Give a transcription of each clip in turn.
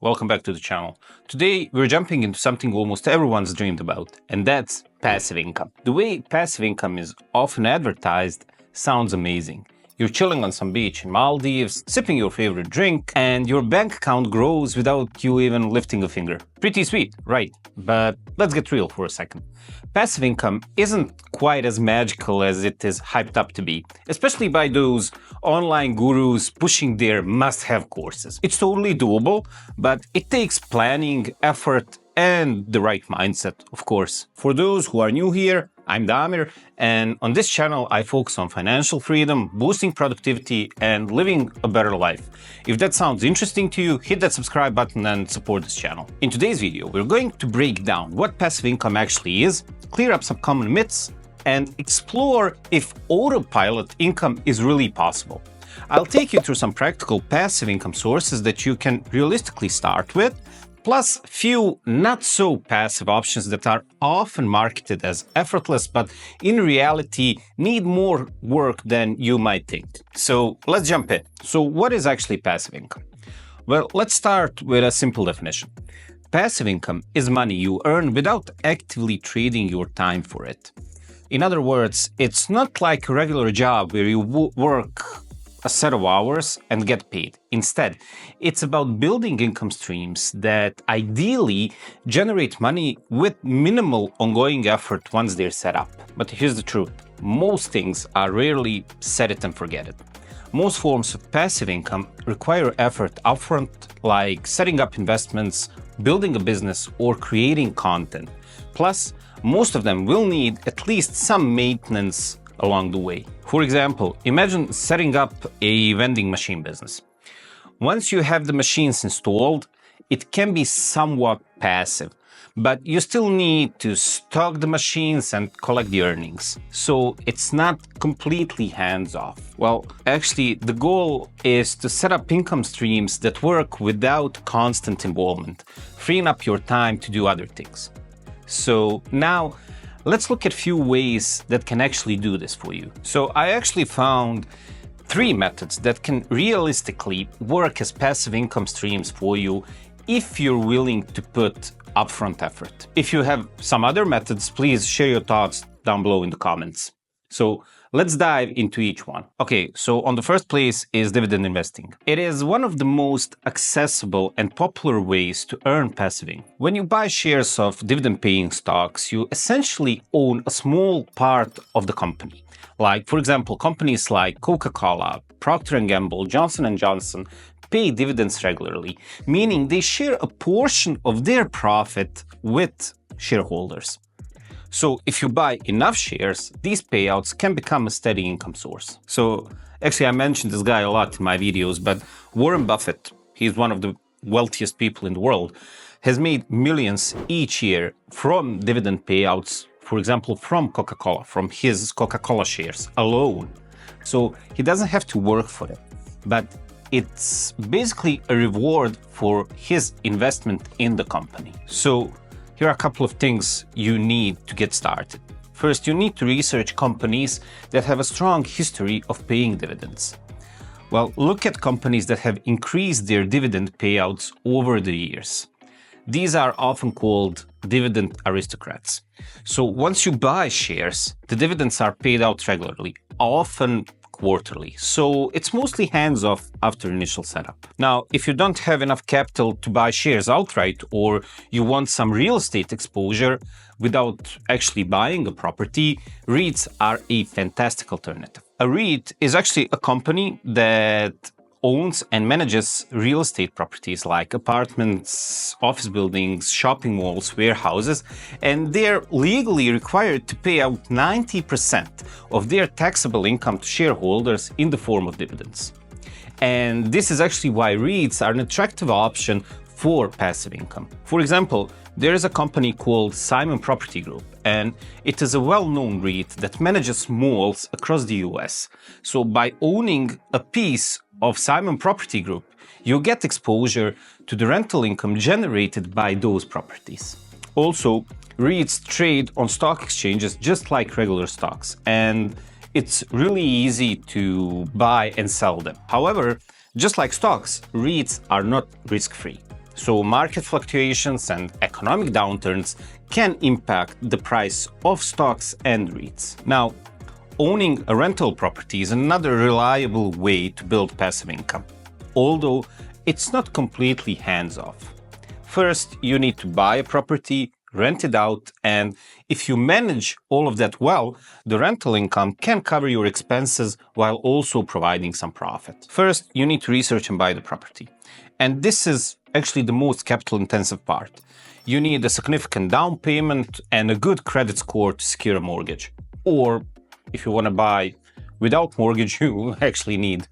welcome back to the channel. Today we're jumping into something almost everyone's dreamed about, and that's passive income. The way passive income is often advertised sounds amazing. You're chilling on some beach in Maldives, sipping your favorite drink, and your bank account grows without you even lifting a finger. Pretty sweet, right? But let's get real for a second. Passive income isn't quite as magical as it is hyped up to be, especially by those online gurus pushing their must-have courses. It's totally doable, but it takes planning, effort, and the right mindset, of course. For those who are new here, I'm Damir, and on this channel I focus on financial freedom, boosting productivity, and living a better life. If that sounds interesting to you, hit that subscribe button and support this channel. In today's video, we're going to break down what passive income actually is, clear up some common myths, and explore if autopilot income is really possible. I'll take you through some practical passive income sources that you can realistically start with, plus few not-so-passive options that are often marketed as effortless, but in reality need more work than you might think. So let's jump in. So what is actually passive income? Well, let's start with a simple definition. Passive income is money you earn without actively trading your time for it. In other words, it's not like a regular job where you work a set of hours and get paid. Instead, it's about building income streams that ideally generate money with minimal ongoing effort once they're set up. But here's the truth. Most things are rarely set it and forget it. Most forms of passive income require effort upfront, like setting up investments, building a business, or creating content. Plus, most of them will need at least some maintenance along the way. For example, imagine setting up a vending machine business. Once you have the machines installed, it can be somewhat passive, but you still need to stock the machines and collect the earnings. So it's not completely hands-off. Well, actually, the goal is to set up income streams that work without constant involvement, freeing up your time to do other things. So now, let's look at a few ways that can actually do this for you. So I actually found 3 methods that can realistically work as passive income streams for you if you're willing to put upfront effort. If you have some other methods, please share your thoughts down below in the comments. So let's dive into each one. Okay, so on the first place is dividend investing. It is one of the most accessible and popular ways to earn passive income. When you buy shares of dividend-paying stocks, you essentially own a small part of the company. Like, for example, companies like Coca-Cola, Procter & Gamble, Johnson & Johnson pay dividends regularly, meaning they share a portion of their profit with shareholders. So if you buy enough shares, these payouts can become a steady income source. So actually, I mentioned this guy a lot in my videos, but Warren Buffett, he's one of the wealthiest people in the world, has made millions each year from dividend payouts, for example, from Coca-Cola, from his Coca-Cola shares alone. So he doesn't have to work for it, but it's basically a reward for his investment in the company. So here are a couple of things you need to get started. First, you need to research companies that have a strong history of paying dividends. Well, look at companies that have increased their dividend payouts over the years. These are often called dividend aristocrats. So once you buy shares, the dividends are paid out regularly, often quarterly. So it's mostly hands-off after initial setup. Now, if you don't have enough capital to buy shares outright, or you want some real estate exposure without actually buying a property, REITs are a fantastic alternative. A REIT is actually a company that owns and manages real estate properties like apartments, office buildings, shopping malls, warehouses, and they're legally required to pay out 90% of their taxable income to shareholders in the form of dividends. And this is actually why REITs are an attractive option for passive income. For example, there is a company called Simon Property Group, and it is a well-known REIT that manages malls across the US. So by owning a piece of Simon Property Group, you get exposure to the rental income generated by those properties. Also, REITs trade on stock exchanges just like regular stocks, and it's really easy to buy and sell them. However, just like stocks, REITs are not risk-free. So market fluctuations and economic downturns can impact the price of stocks and REITs. Now, owning a rental property is another reliable way to build passive income, although it's not completely hands-off. First, you need to buy a property, rent it out, and if you manage all of that well, the rental income can cover your expenses while also providing some profit. First, you need to research and buy the property. And this is actually the most capital-intensive part. You need a significant down payment and a good credit score to secure a mortgage. Or if you want to buy without mortgage, you actually need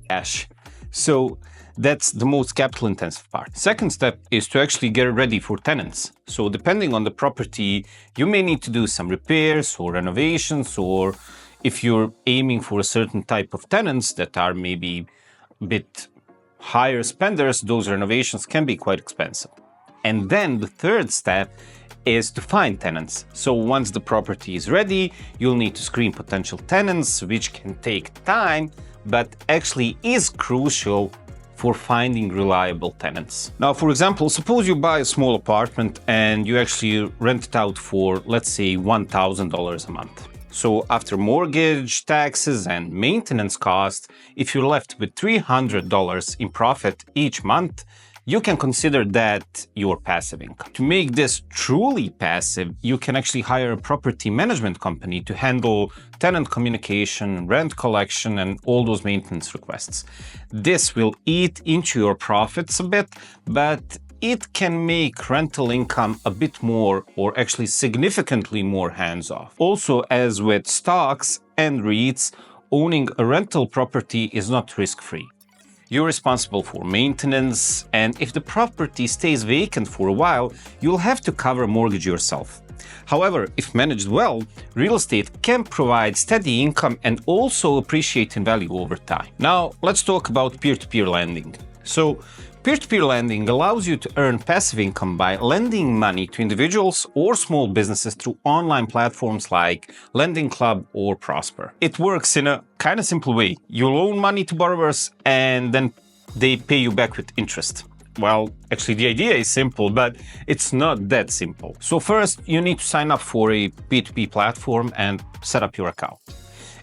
cash. So that's the most capital-intensive part. Second step is to actually get ready for tenants. So depending on the property, you may need to do some repairs or renovations, or if you're aiming for a certain type of tenants that are maybe a bit higher spenders, those renovations can be quite expensive. And then the third step is to find tenants. So once the property is ready, you'll need to screen potential tenants, which can take time, but actually is crucial for finding reliable tenants. Now, for example, suppose you buy a small apartment and you actually rent it out for, let's say, $1,000 a month. So after mortgage, taxes, and maintenance costs, if you're left with $300 in profit each month, you can consider that your passive income. To make this truly passive, you can actually hire a property management company to handle tenant communication, rent collection, and all those maintenance requests. This will eat into your profits a bit, but it can make rental income a bit more, or actually significantly more, hands-off. Also, as with stocks and REITs, owning a rental property is not risk-free. You're responsible for maintenance, and if the property stays vacant for a while, you'll have to cover a mortgage yourself. However, if managed well, real estate can provide steady income and also appreciate in value over time. Now, let's talk about peer-to-peer lending. So, peer-to-peer lending allows you to earn passive income by lending money to individuals or small businesses through online platforms like Lending Club or Prosper. It works in a kind of simple way. You loan money to borrowers and then they pay you back with interest. Well, actually the idea is simple, but it's not that simple. So first, you need to sign up for a P2P platform and set up your account.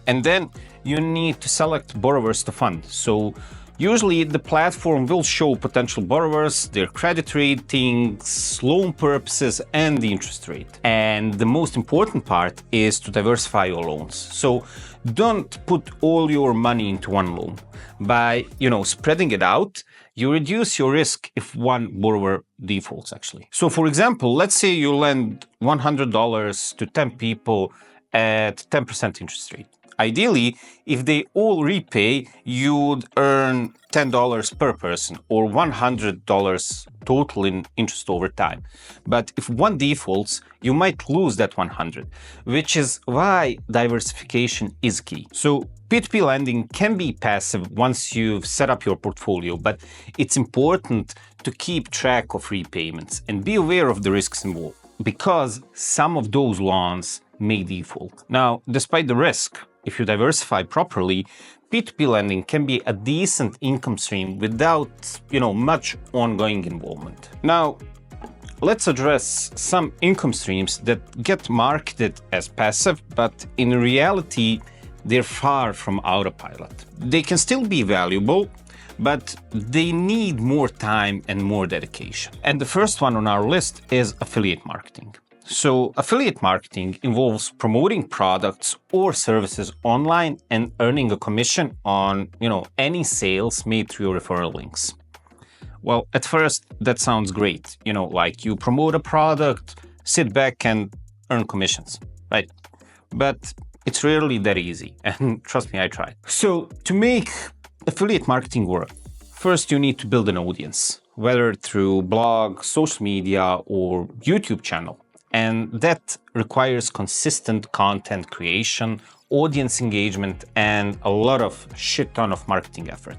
And then you need to select borrowers to fund. So usually the platform will show potential borrowers, their credit ratings, loan purposes, and the interest rate. And the most important part is to diversify your loans. So don't put all your money into one loan. By, spreading it out, you reduce your risk if one borrower defaults, actually. So for example, let's say you lend $100 to 10 people at 10% interest rate. Ideally, if they all repay, you'd earn $10 per person or $100 total in interest over time. But if one defaults, you might lose that 100, which is why diversification is key. So P2P lending can be passive once you've set up your portfolio, but it's important to keep track of repayments and be aware of the risks involved, because some of those loans may default. Now, despite the risk, if you diversify properly, P2P lending can be a decent income stream without, much ongoing involvement. Now, let's address some income streams that get marketed as passive, but in reality, they're far from autopilot. They can still be valuable, but they need more time and more dedication. And the first one on our list is affiliate marketing. So affiliate marketing involves promoting products or services online and earning a commission on, any sales made through your referral links. Well, at first that sounds great. Like you promote a product, sit back and earn commissions, right? But it's rarely that easy. And trust me, I tried. So to make affiliate marketing work, first you need to build an audience, whether through blog, social media, or YouTube channel. And that requires consistent content creation, audience engagement, and a lot of shit ton of marketing effort.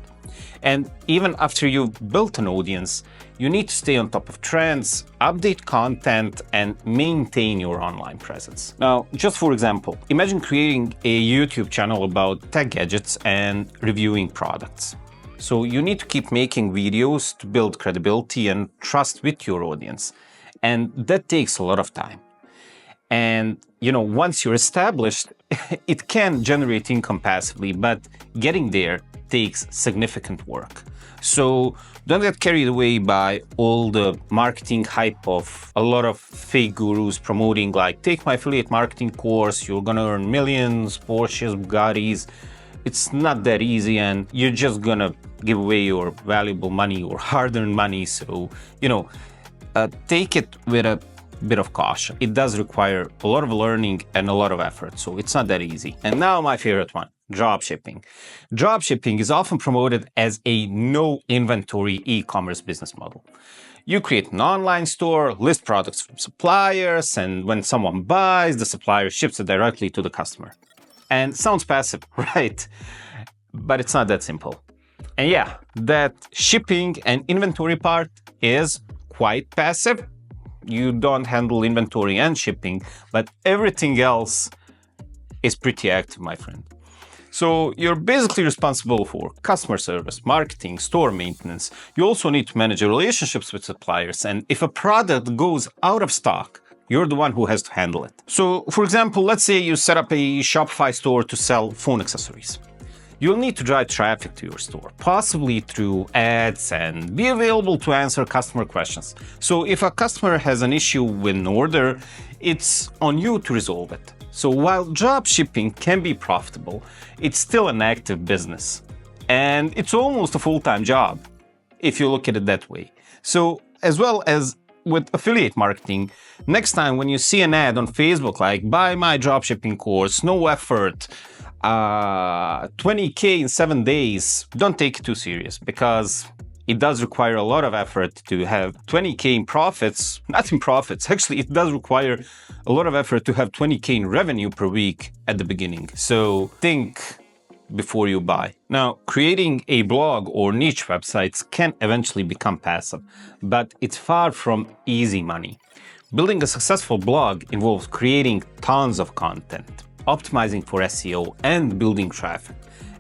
And even after you've built an audience, you need to stay on top of trends, update content, and maintain your online presence. Now, just for example, imagine creating a YouTube channel about tech gadgets and reviewing products. So you need to keep making videos to build credibility and trust with your audience. And that takes a lot of time. And, once you're established, it can generate income passively, but getting there takes significant work. So don't get carried away by all the marketing hype of a lot of fake gurus promoting like, take my affiliate marketing course, you're gonna earn millions, Porsches, Bugattis. It's not that easy, and you're just gonna give away your valuable money or hard-earned money. So, take it with a bit of caution. It does require a lot of learning and a lot of effort, so it's not that easy. And now my favorite one, dropshipping. Dropshipping is often promoted as a no inventory e-commerce business model. You create an online store, list products from suppliers, and when someone buys, the supplier ships it directly to the customer. And sounds passive, right? But it's not that simple. And yeah, that shipping and inventory part is quite passive. You don't handle inventory and shipping, but everything else is pretty active, my friend. So you're basically responsible for customer service, marketing, store maintenance. You also need to manage relationships with suppliers. And if a product goes out of stock, you're the one who has to handle it. So, for example, let's say you set up a Shopify store to sell phone accessories. You'll need to drive traffic to your store, possibly through ads, and be available to answer customer questions. So if a customer has an issue with an order, it's on you to resolve it. So while drop shipping can be profitable, it's still an active business. And it's almost a full-time job, if you look at it that way. So as well as with affiliate marketing, next time when you see an ad on Facebook like, buy my dropshipping course, no effort, 20K in 7 days, don't take it too serious, because it does require a lot of effort to have 20K in profits, not in profits, actually it does require a lot of effort to have 20K in revenue per week at the beginning. So think before you buy. Now, creating a blog or niche websites can eventually become passive, but it's far from easy money. Building a successful blog involves creating tons of content, optimizing for SEO, and building traffic.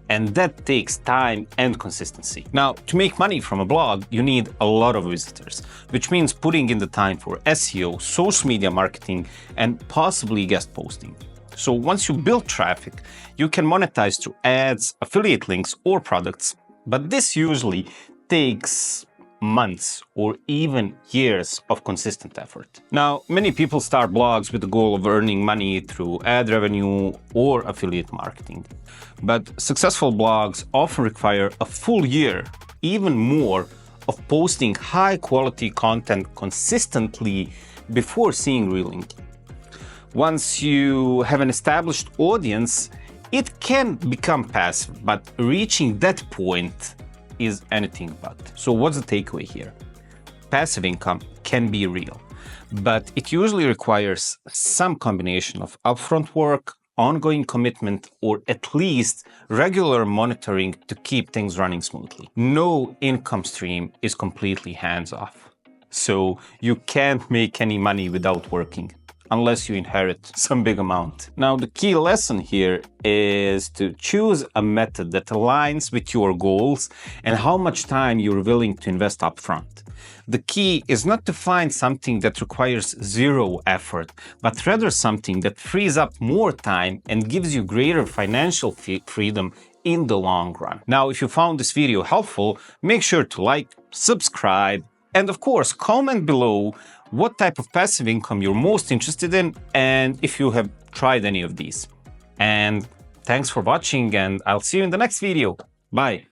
And that takes time and consistency. Now, to make money from a blog, you need a lot of visitors, which means putting in the time for SEO, social media marketing, and possibly guest posting. So once you build traffic, you can monetize through ads, affiliate links, or products. But this usually takes months or even years of consistent effort. Now, many people start blogs with the goal of earning money through ad revenue or affiliate marketing. But successful blogs often require a full year, even more, of posting high-quality content consistently before seeing real income. Once you have an established audience, it can become passive, but reaching that point is anything but. So what's the takeaway here? Passive income can be real, but it usually requires some combination of upfront work, ongoing commitment, or at least regular monitoring to keep things running smoothly. No income stream is completely hands-off. So you can't make any money without working, unless you inherit some big amount. Now, the key lesson here is to choose a method that aligns with your goals and how much time you're willing to invest upfront. The key is not to find something that requires zero effort, but rather something that frees up more time and gives you greater financial freedom in the long run. Now, if you found this video helpful, make sure to like, subscribe, and of course, comment below what type of passive income you're most interested in and if you have tried any of these. And thanks for watching, and I'll see you in the next video. Bye.